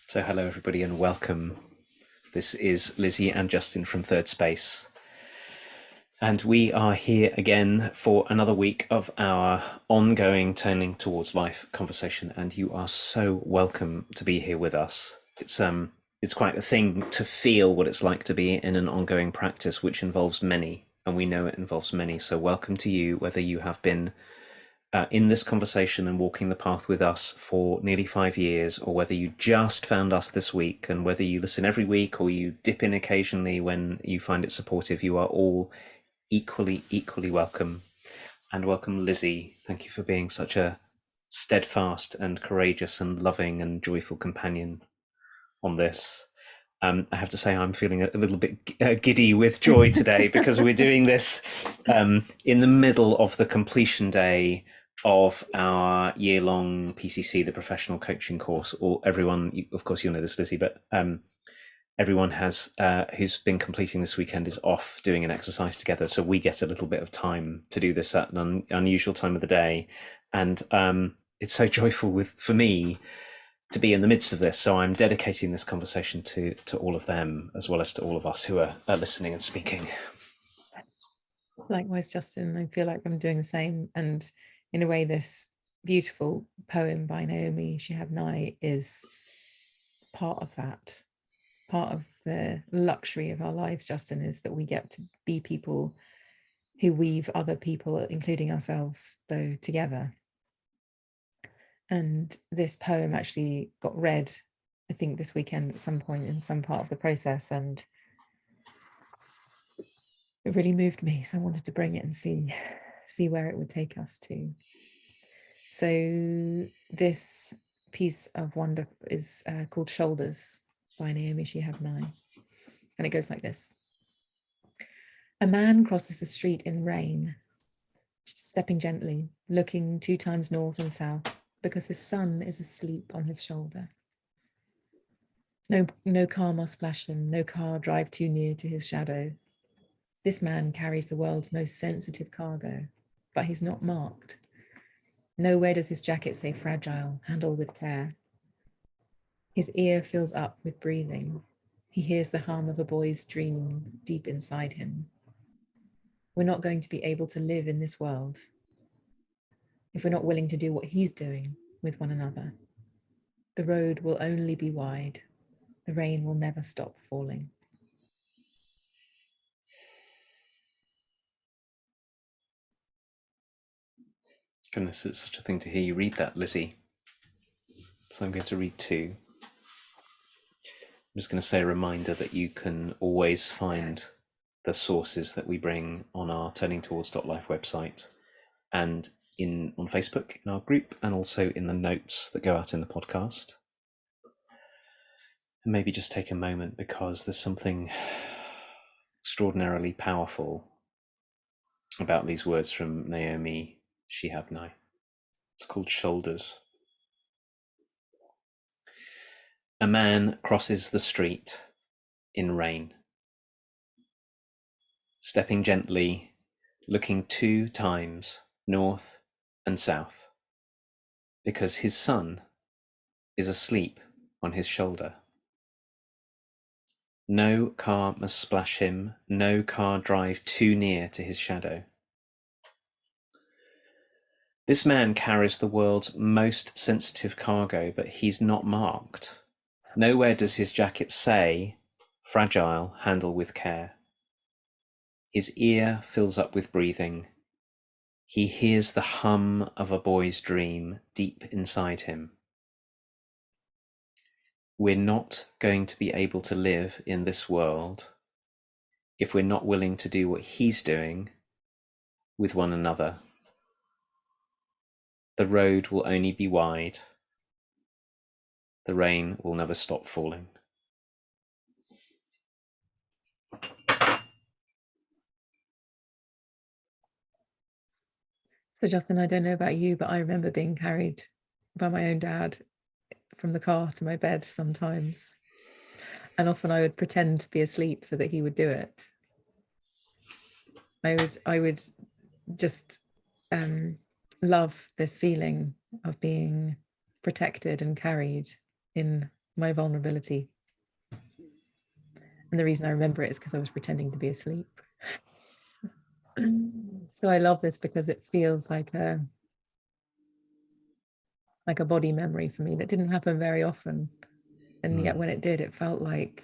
So hello everybody and welcome. This is Lizzie and Justin from Thirdspace. And we are here again for another week of our ongoing Turning Towards Life conversation, and you are so welcome to be here with us. It's quite a thing to feel what it's like to be in an ongoing practice which involves many, and we know it involves many. So welcome to you, whether you have been in this conversation and walking the path with us for nearly 5 years, or whether you just found us this week, and whether you listen every week or you dip in occasionally when you find it supportive, you are all equally welcome. And welcome, Lizzie. Thank you for being such a steadfast and courageous and loving and joyful companion on this. I have to say I'm feeling a little bit giddy with joy today because we're doing this in the middle of the completion day of our year-long PCC, the professional coaching course. Or everyone, of course, you'll know this, Lizzie, but everyone has who's been completing this weekend is off doing an exercise together, so we get a little bit of time to do this at an unusual time of the day, and it's so joyful for me to be in the midst of this. So I'm dedicating this conversation to all of them, as well as to all of us who are listening and speaking. Likewise, Justin, I feel like I'm doing the same. And in a way, this beautiful poem by Naomi Shihab Nye is part of that. Part of the luxury of our lives, Justin, is that we get to be people who weave other people, including ourselves, though, together. And this poem actually got read, I think, this weekend at some point in some part of the process, and it really moved me. So I wanted to bring it and see where it would take us to. So this piece of wonder is called Shoulders by Naomi Shihab Nye. And it goes like this. A man crosses the street in rain, stepping gently, looking 2 times north and south, because his son is asleep on his shoulder. No car must splash him, no car drive too near to his shadow. This man carries the world's most sensitive cargo, but he's not marked. Nowhere does his jacket say fragile, handle with care. His ear fills up with breathing. He hears the hum of a boy's dream deep inside him. We're not going to be able to live in this world if we're not willing to do what he's doing with one another. The road will only be wide. The rain will never stop falling. Goodness, it's such a thing to hear you read that, Lizzie. So I'm going to read 2. I'm just going to say a reminder that you can always find the sources that we bring on our Turning Towards Life website, and on Facebook in our group, and also in the notes that go out in the podcast. And maybe just take a moment, because there's something extraordinarily powerful about these words from Naomi Shihab Nye. It's called Shoulders. A man crosses the street in rain, stepping gently, looking 2 times north and south, because his son is asleep on his shoulder. No car must splash him, no car drive too near to his shadow. This man carries the world's most sensitive cargo, but he's not marked. Nowhere does his jacket say, fragile, handle with care. His ear fills up with breathing. He hears the hum of a boy's dream deep inside him. We're not going to be able to live in this world if we're not willing to do what he's doing with one another. The road will only be wide. The rain will never stop falling. So Justin, I don't know about you, but I remember being carried by my own dad from the car to my bed sometimes. And often I would pretend to be asleep so that he would do it. I would just love this feeling of being protected and carried in my vulnerability. And the reason I remember it is because I was pretending to be asleep. So I love this because it feels like a body memory for me that didn't happen very often. And yet when it did, it felt like,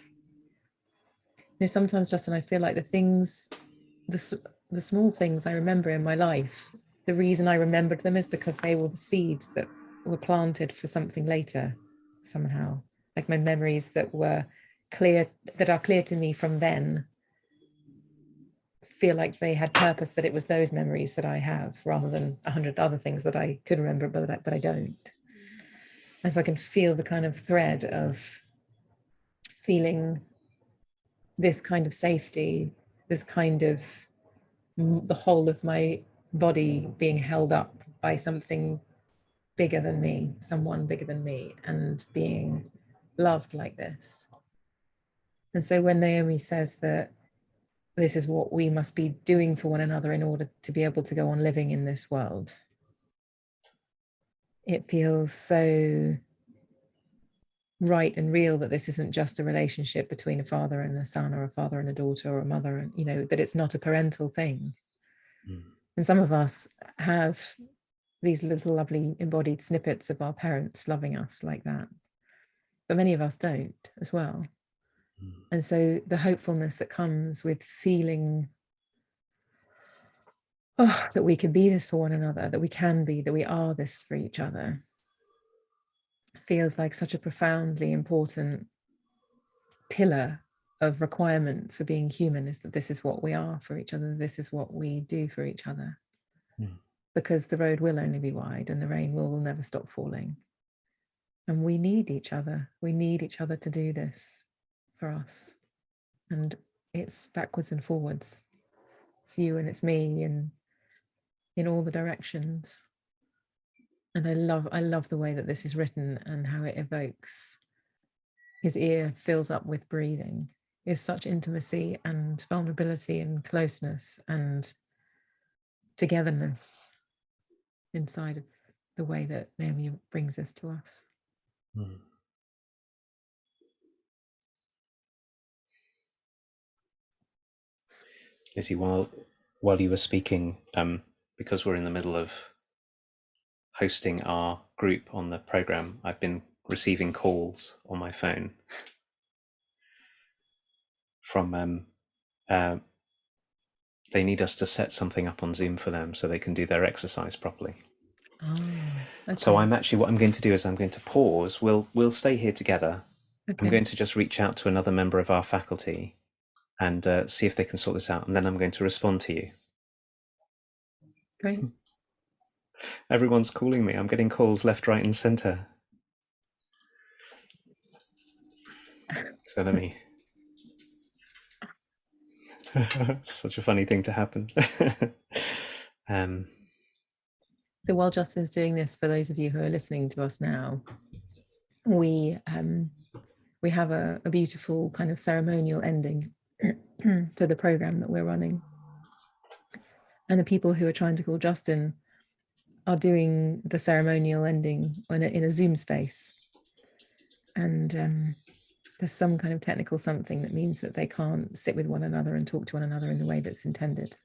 sometimes, Justin, I feel like the small things I remember in my life, the reason I remembered them is because they were the seeds that were planted for something later somehow. Like my memories that are clear to me from then feel like they had purpose, that it was those memories that I have rather than 100 other things that I could remember, but I don't. And so I can feel the kind of thread of feeling this kind of safety, this kind of the whole of my body being held up by something bigger than me, someone bigger than me, and being loved like this. And so when Naomi says that this is what we must be doing for one another in order to be able to go on living in this world, it feels so right and real that this isn't just a relationship between a father and a son, or a father and a daughter, or a mother, and that it's not a parental thing. And some of us have these little lovely embodied snippets of our parents loving us like that, but many of us don't as well. And so the hopefulness that comes with feeling that we can be this for one another, that we are this for each other, feels like such a profoundly important pillar of requirement for being human, is that this is what we are for each other, this is what we do for each other. Because the road will only be wide and the rain will never stop falling. And we need each other. We need each other to do this for us. And it's backwards and forwards. It's you and it's me, and in all the directions. And I love the way that this is written and how it evokes. His ear fills up with breathing. Is such intimacy and vulnerability and closeness and togetherness inside of the way that Naomi brings this to us. Lizzie, while you were speaking, because we're in the middle of hosting our group on the program, I've been receiving calls on my phone from they need us to set something up on Zoom for them so they can do their exercise properly. Okay. So what I'm going to do is I'm going to pause. We'll stay here together. Okay. I'm going to just reach out to another member of our faculty and see if they can sort this out, and then I'm going to respond to you. Great. Everyone's calling me. I'm getting calls left, right, and centre. So let me. Such a funny thing to happen. So while Justin's doing this, for those of you who are listening to us now, we have a beautiful kind of ceremonial ending to the program that we're running. And the people who are trying to call Justin are doing the ceremonial ending in a Zoom space. And there's some kind of technical something that means that they can't sit with one another and talk to one another in the way that's intended.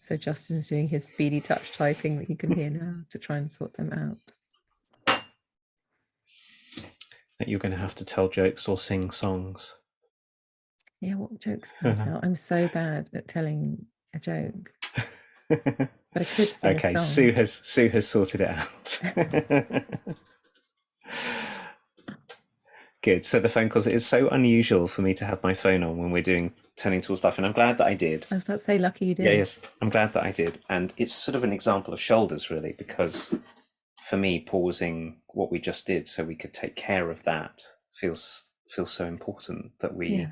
So Justin's doing his speedy touch typing that you can hear now to try and sort them out. That you're going to have to tell jokes or sing songs. Yeah, what jokes can I tell? I'm so bad at telling a joke. But I could sing a song. Sue has sorted it out. Good. So the phone calls, it's so unusual for me to have my phone on when we're doing turning towards life, and I'm glad that I did. I was about to say, lucky you did. Yeah, yes, I'm glad that I did. And it's sort of an example of shoulders, really, because for me, pausing what we just did so we could take care of that feels so important, that we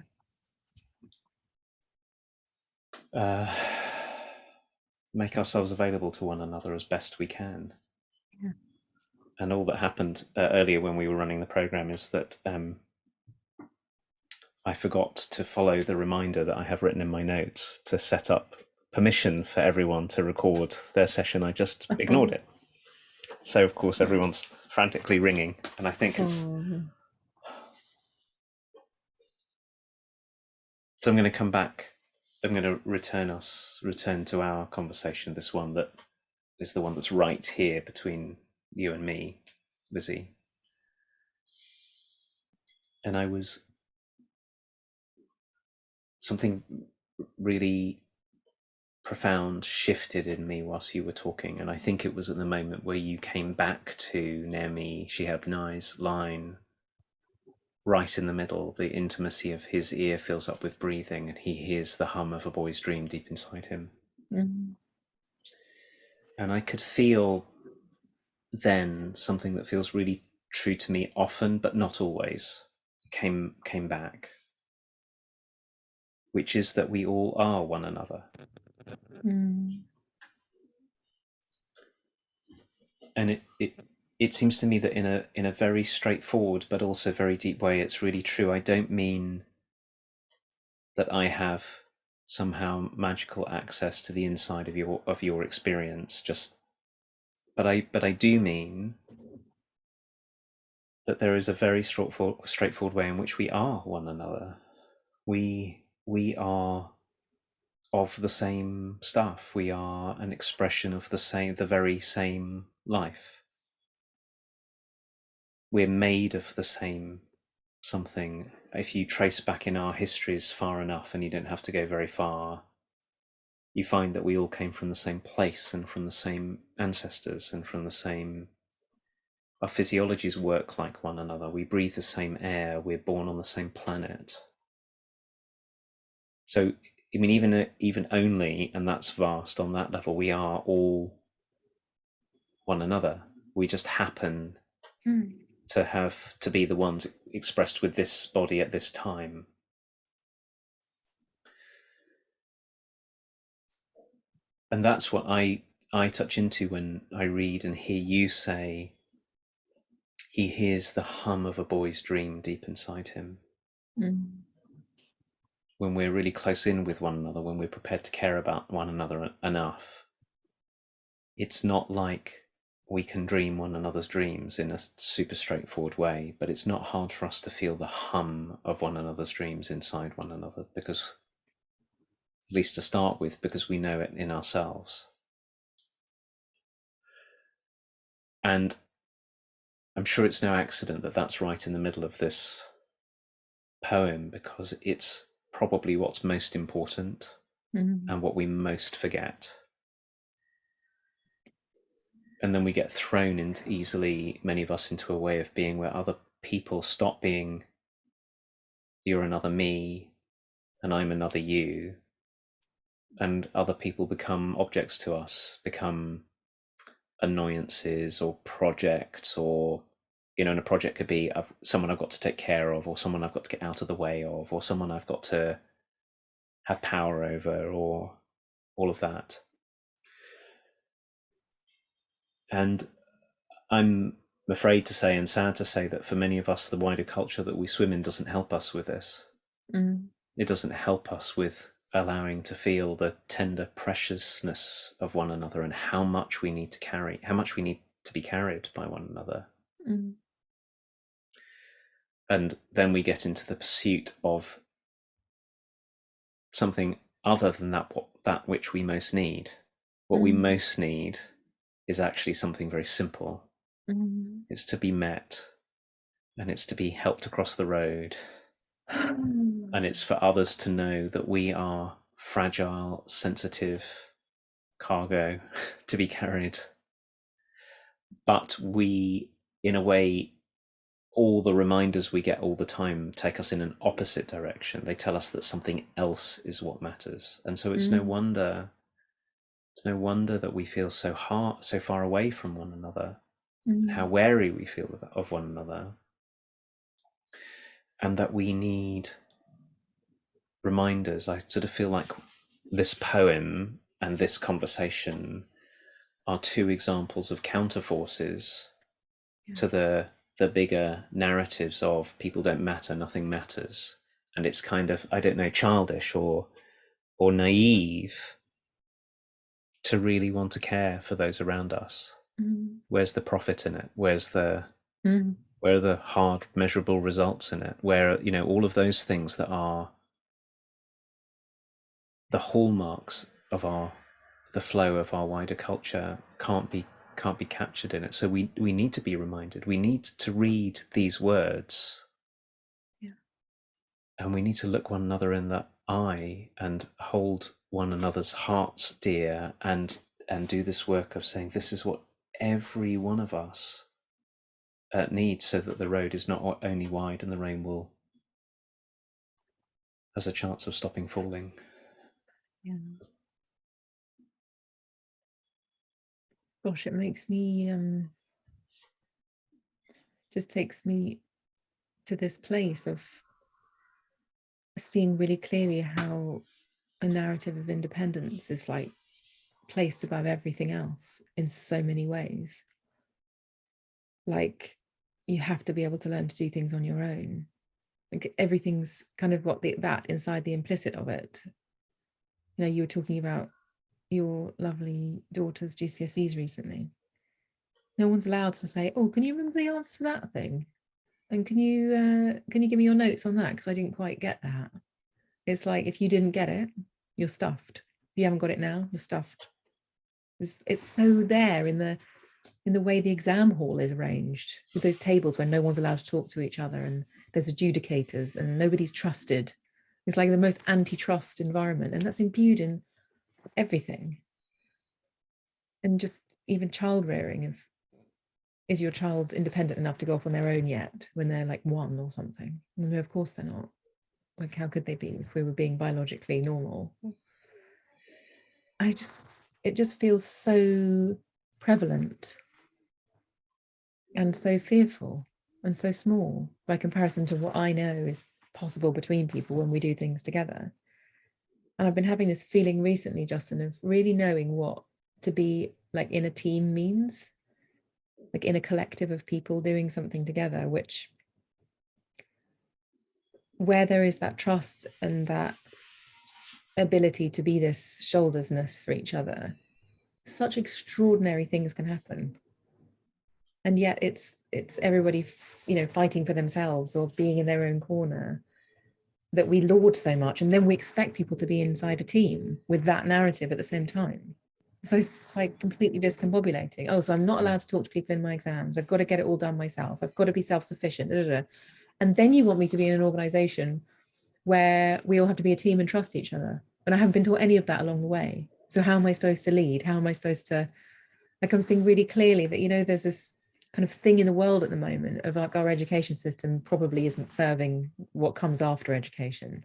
make ourselves available to one another as best we can. Yeah. And all that happened earlier when we were running the program is that I forgot to follow the reminder that I have written in my notes to set up permission for everyone to record their session. I just ignored it. So, of course, everyone's frantically ringing. And I think So I'm going to come back. I'm going to return to our conversation, this one that is the one that's right here between you and me, Lizzie. And something really profound shifted in me whilst you were talking, and I think it was at the moment where you came back to near me, she had eyes line right in the middle. The intimacy of his ear fills up with breathing, and he hears the hum of a boy's dream deep inside him. Mm. And I could feel then something that feels really true to me often, but not always, came back, which is that we all are one another. Mm. And it seems to me that in a very straightforward but also very deep way, it's really true. I don't mean that I have somehow magical access to the inside of your experience, but I do mean that there is a very straightforward way in which we are one another. We are of the same stuff. We are an expression of the very same life. We're made of the same something. If you trace back in our histories far enough, and you don't have to go very far, you find that we all came from the same place and from the same ancestors and from the same. Our physiologies work like one another. We breathe the same air. We're born on the same planet. So, I mean, even only, and that's vast on that level, we are all one another. We just happen to be the ones expressed with this body at this time. And that's what I touch into when I read and hear you say, he hears the hum of a boy's dream deep inside him. Mm. When we're really close in with one another, when we're prepared to care about one another enough, it's not like we can dream one another's dreams in a super straightforward way, but it's not hard for us to feel the hum of one another's dreams inside one another, because, at least to start with, because we know it in ourselves. And I'm sure it's no accident that that's right in the middle of this poem, because it's probably what's most important and what we most forget. And then we get thrown into easily, many of us, into a way of being where other people stop being, you're another me and I'm another you, and other people become objects to us, become annoyances or projects, or, you know, and a project could be someone I've got to take care of, or someone I've got to get out of the way of, or someone I've got to have power over, or all of that. And I'm afraid to say, and sad to say, that for many of us, the wider culture that we swim in doesn't help us with this. It doesn't help us with allowing to feel the tender preciousness of one another, and how much we need to carry, how much we need to be carried by one another. And then we get into the pursuit of something other than that which we most need. What we most need is actually something very simple. It's to be met, and it's to be helped across the road, and it's for others to know that we are fragile, sensitive cargo to be carried. But we, in a way, all the reminders we get all the time take us in an opposite direction. They tell us that something else is what matters. And so it's no wonder that we feel so far away from one another, how wary we feel of one another, and that we need reminders. I sort of feel like this poem and this conversation are two examples of counterforces to the bigger narratives of people don't matter, nothing matters. And it's kind of, I don't know, childish or naive to really want to care for those around us. Where's the profit in it? Where are the hard measurable results in it? Where, you know, all of those things that are the hallmarks of the flow of our wider culture can't be captured in it. So we need to be reminded. We need to read these words, Yeah. and we need to look one another in the eye and hold one another's hearts dear, and do this work of saying this is what every one of us needs, so that the road is not only wide and the rain will has a chance of stopping falling. Yeah. Gosh, it makes me just takes me to this place of seeing really clearly how a narrative of independence is like placed above everything else in so many ways. Like, you have to be able to learn to do things on your own. Like, everything's kind of got that inside the implicit of it. You know, you were talking about your lovely daughter's GCSEs recently. No one's allowed to say, oh, can you remember the answer to that thing? And can you give me your notes on that? Because I didn't quite get that. It's like, if you didn't get it, you're stuffed. If you haven't got it now, you're stuffed. It's so there in the way the exam hall is arranged, with those tables where no one's allowed to talk to each other, and there's adjudicators and nobody's trusted. It's like the most antitrust environment, and that's imbued in everything. And just even child rearing, of, is your child independent enough to go off on their own yet when they're like 1 or something? No, of course they're not. Like, how could they be if we were being biologically normal? It just feels so prevalent and so fearful and so small by comparison to what I know is possible between people when we do things together. And I've been having this feeling recently, Justin, of really knowing what to be like in a team means, like in a collective of people doing something together, which, where there is that trust and that ability to be this shouldersness for each other, such extraordinary things can happen. And yet it's everybody, you know, fighting for themselves or being in their own corner, that we laud so much, and then we expect people to be inside a team with that narrative at the same time. So it's like completely discombobulating. Oh, so I'm not allowed to talk to people in my exams, I've got to get it all done myself, I've got to be self-sufficient, and then you want me to be in an organization where we all have to be a team and trust each other, and I haven't been taught any of that along the way. So how am I supposed to lead? How am I supposed to, like, I'm seeing really clearly that, you know, there's this kind of thing in the world at the moment of like, our education system probably isn't serving what comes after education.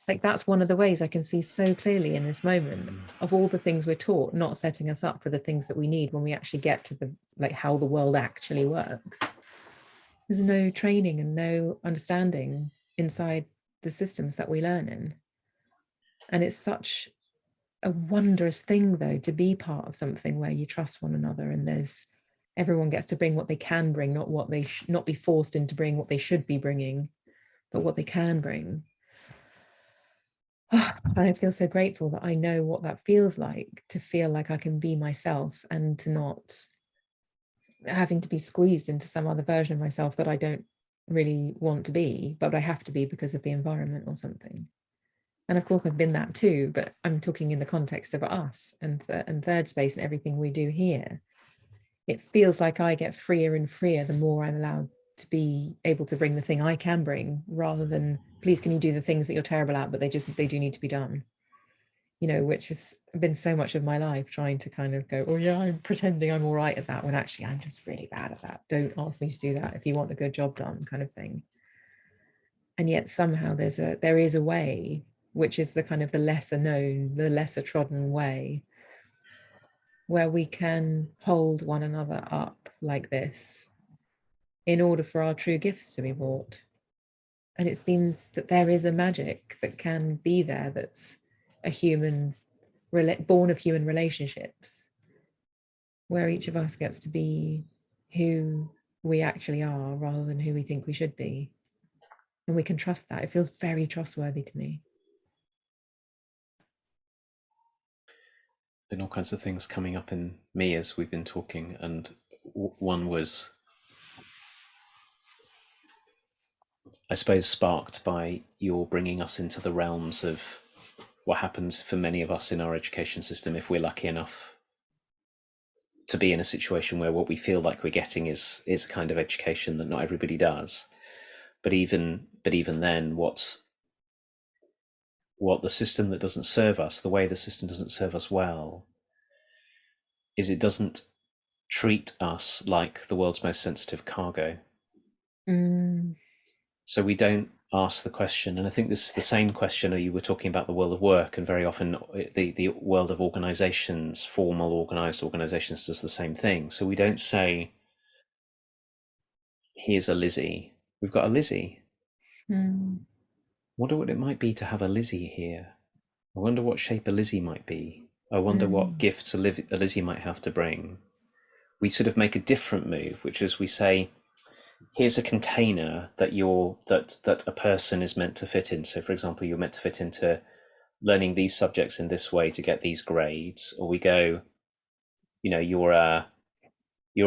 Like, that's one of the ways I can see so clearly in this moment, of all the things we're taught, not setting us up for the things that we need when we actually get to the, like, how the world actually works. There's no training and no understanding inside the systems that we learn in. And it's such a wondrous thing, though, to be part of something where you trust one another, and there's, everyone gets to bring what they can bring, not what they not be forced into bring what they should be bringing, but what they can bring. And I feel so grateful that I know what that feels like, to feel like I can be myself and to not having to be squeezed into some other version of myself that I don't really want to be, but I have to be because of the environment or something. And of course I've been that too, but I'm talking in the context of us and Thirdspace and everything we do here. It feels like I get freer and freer the more I'm allowed to be able to bring the thing I can bring, rather than, please can you do the things that you're terrible at, but they do need to be done, you know, which has been so much of my life, trying to kind of go, oh yeah, I'm pretending I'm all right at that, when actually I'm just really bad at that. Don't ask me to do that if you want a good job done, kind of thing. And yet somehow there is a way, which is the kind of the lesser known, the lesser trodden way, where we can hold one another up like this in order for our true gifts to be brought. And it seems that there is a magic that can be there, that's a human, born of human relationships, where each of us gets to be who we actually are rather than who we think we should be. And we can trust that. It feels very trustworthy to me. Been all kinds of things coming up in me as we've been talking, and one was, I suppose, sparked by your bringing us into the realms of what happens for many of us in our education system if we're lucky enough to be in a situation where what we feel like we're getting is a kind of education that not everybody does. But even then, what the system that doesn't serve us, the way the system doesn't serve us well, is it doesn't treat us like the world's most sensitive cargo. So we don't ask the question, and I think this is the same question. You were talking about the world of work, and very often the world of organizations, formal organized organizations, does the same thing. So we don't say, here's a Lizzie, we've got a Lizzie. Wonder what it might be to have a Lizzie here. I wonder what shape a Lizzie might be. I wonder what gifts a Lizzie might have to bring. We sort of make a different move, which is we say, here's a container that that a person is meant to fit in. So for example, you're meant to fit into learning these subjects in this way to get these grades. Or we go, you're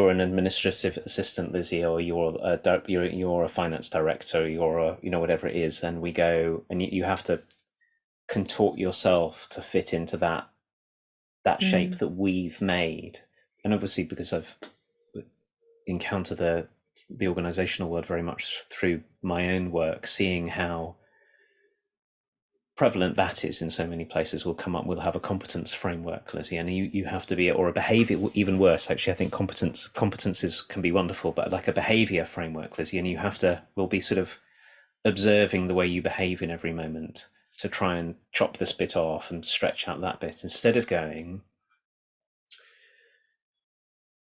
an administrative assistant, Lizzie, or you're a finance director, you're whatever it is, and we go, and you have to contort yourself to fit into that shape that we've made. And obviously, because I've encountered the organizational world very much through my own work, seeing how prevalent that is in so many places, we'll have a competence framework, Lizzie, and you have to be, or a behavior, even worse, actually. I think competences can be wonderful, but like a behavior framework, Lizzie, and we'll be sort of observing the way you behave in every moment to try and chop this bit off and stretch out that bit, instead of going,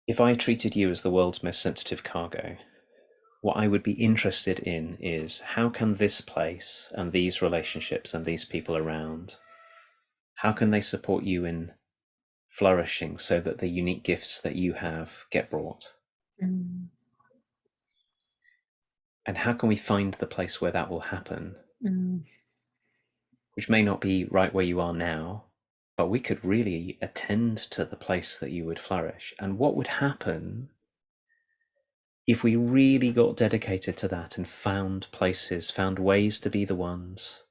if I treated you as the world's most sensitive cargo, what I would be interested in is, how can this place and these relationships and these people around, how can they support you in flourishing so that the unique gifts that you have get brought? And how can we find the place where that will happen? Which may not be right where you are now, but we could really attend to the place that you would flourish. And what would happen if we really got dedicated to that and found ways to be the ones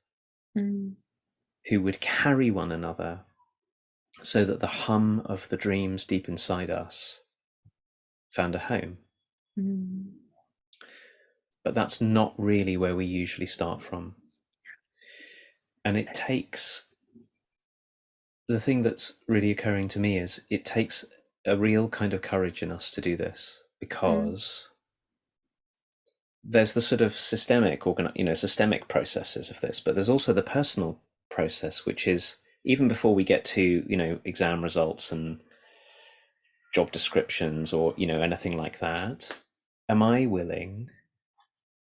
who would carry one another, so that the hum of the dreams deep inside us found a home. But that's not really where we usually start from. And it takes, the thing that's really occurring to me is, it takes a real kind of courage in us to do this, because there's the sort of systemic processes of this, but there's also the personal process, which is, even before we get to exam results and job descriptions or anything like that, am I willing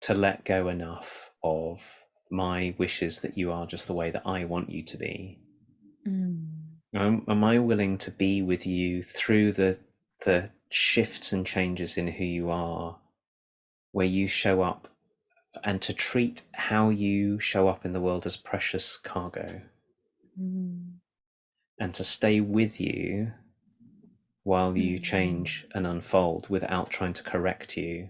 to let go enough of my wishes that you are just the way that I want you to be? Am I willing to be with you through the shifts and changes in who you are, where you show up, and to treat how you show up in the world as precious cargo, and to stay with you while you change and unfold without trying to correct you,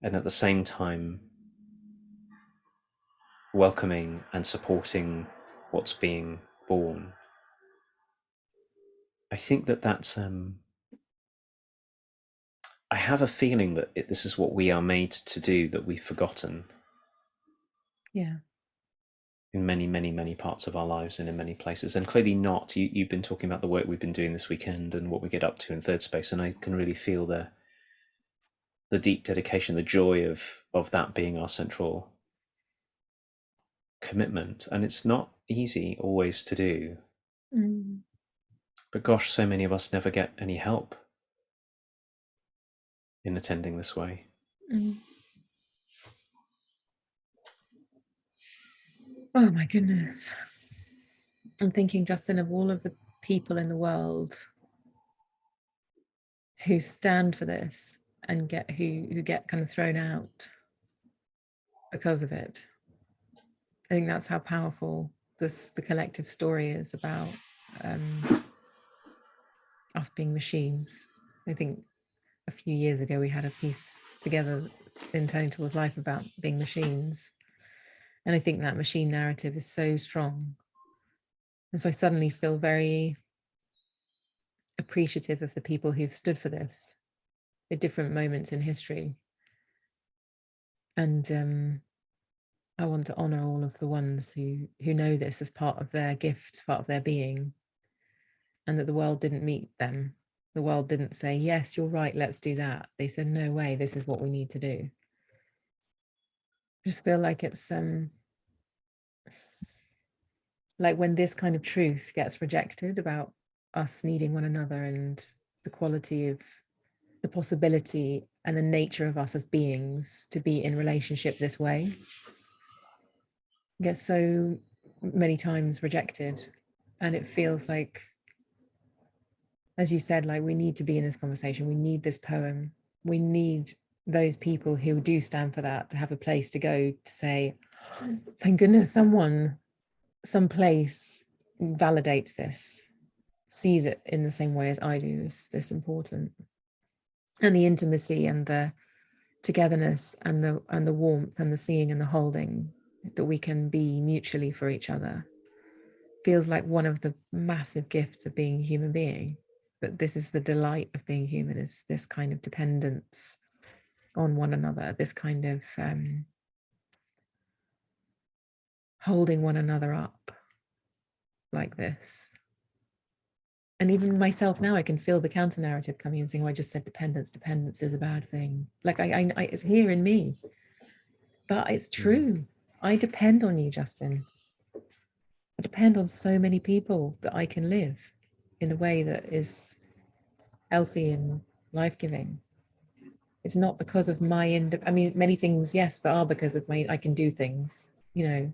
and at the same time welcoming and supporting what's being born? I think that's I have a feeling that this is what we are made to do, that we've forgotten. Yeah. In many, many, many parts of our lives and in many places. And clearly not. You've been talking about the work we've been doing this weekend and what we get up to in Thirdspace, and I can really feel the deep dedication, the joy of that being our central commitment. And it's not easy always to do. But gosh, so many of us never get any help in attending this way. Oh my goodness. I'm thinking, Justin, of all of the people in the world who stand for this and who get kind of thrown out because of it. I think that's how powerful the collective story is about us being machines. I think a few years ago we had a piece together in Turning Towards Life about being machines, And I think that machine narrative is so strong. And so I suddenly feel very appreciative of the people who've stood for this at different moments in history. And I want to honor all of the ones who know this as part of their gift, part of their being, and that the world didn't meet them. The world didn't say, yes, you're right, let's do that. They said, no way, this is what we need to do. I just feel like it's like when this kind of truth gets rejected about us needing one another and the quality of the possibility and the nature of us as beings to be in relationship this way, gets so many times rejected. And it feels like, as you said, like we need to be in this conversation. We need this poem. We need those people who do stand for that to have a place to go to say, thank goodness someone, someplace validates this, sees it in the same way as I do. Is this important? And the intimacy and the togetherness and the warmth and the seeing and the holding that we can be mutually for each other feels like one of the massive gifts of being a human being. That this is the delight of being human, is this kind of dependence on one another, this kind of holding one another up like this. And even myself now, I can feel the counter narrative coming and saying, oh, I just said dependence is a bad thing. Like I it's here in me, but it's true. I depend on you, Justin. I depend on so many people that I can live in a way that is healthy and life-giving. It's not because of my I mean, many things, yes, but are because of I can do things, you know,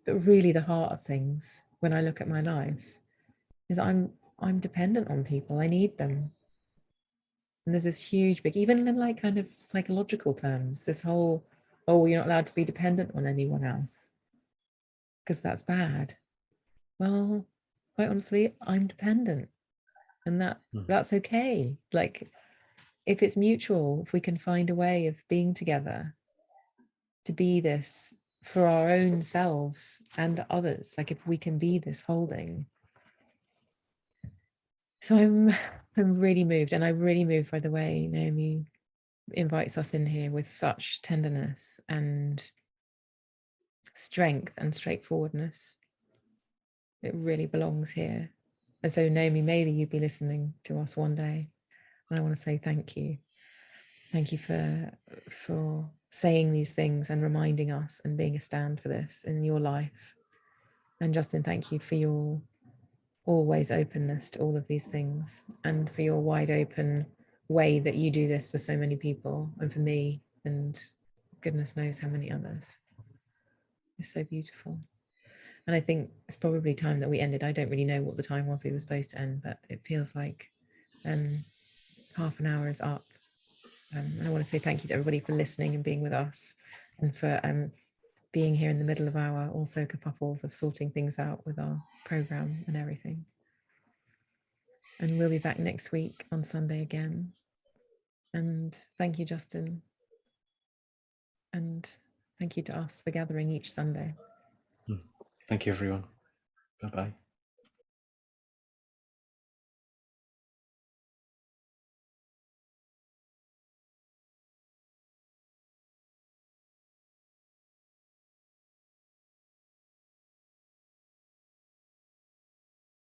but really the heart of things when I look at my life is I'm dependent on people. I need them. And there's this huge big, even in like kind of psychological terms, this whole, oh, you're not allowed to be dependent on anyone else because that's bad. Well, quite honestly, I'm dependent, and that's okay. Like if it's mutual, if we can find a way of being together to be this for our own selves and others, like if we can be this holding. So I'm really moved, and I'm really moved by the way Naomi invites us in here with such tenderness and strength and straightforwardness. It really belongs here. And so Naomi, maybe you'd be listening to us one day, and I want to say thank you. Thank you for saying these things and reminding us and being a stand for this in your life. And Justin, thank you for your always openness to all of these things and for your wide open way that you do this for so many people and for me and goodness knows how many others. It's so beautiful. And I think it's probably time that we ended. I don't really know what the time was we were supposed to end, but it feels like half an hour is up. And I want to say thank you to everybody for listening and being with us and for being here in the middle of our also kerfuffles of sorting things out with our program and everything. And we'll be back next week on Sunday again. And thank you, Justin. And thank you to us for gathering each Sunday. Thank you, everyone. Bye-bye.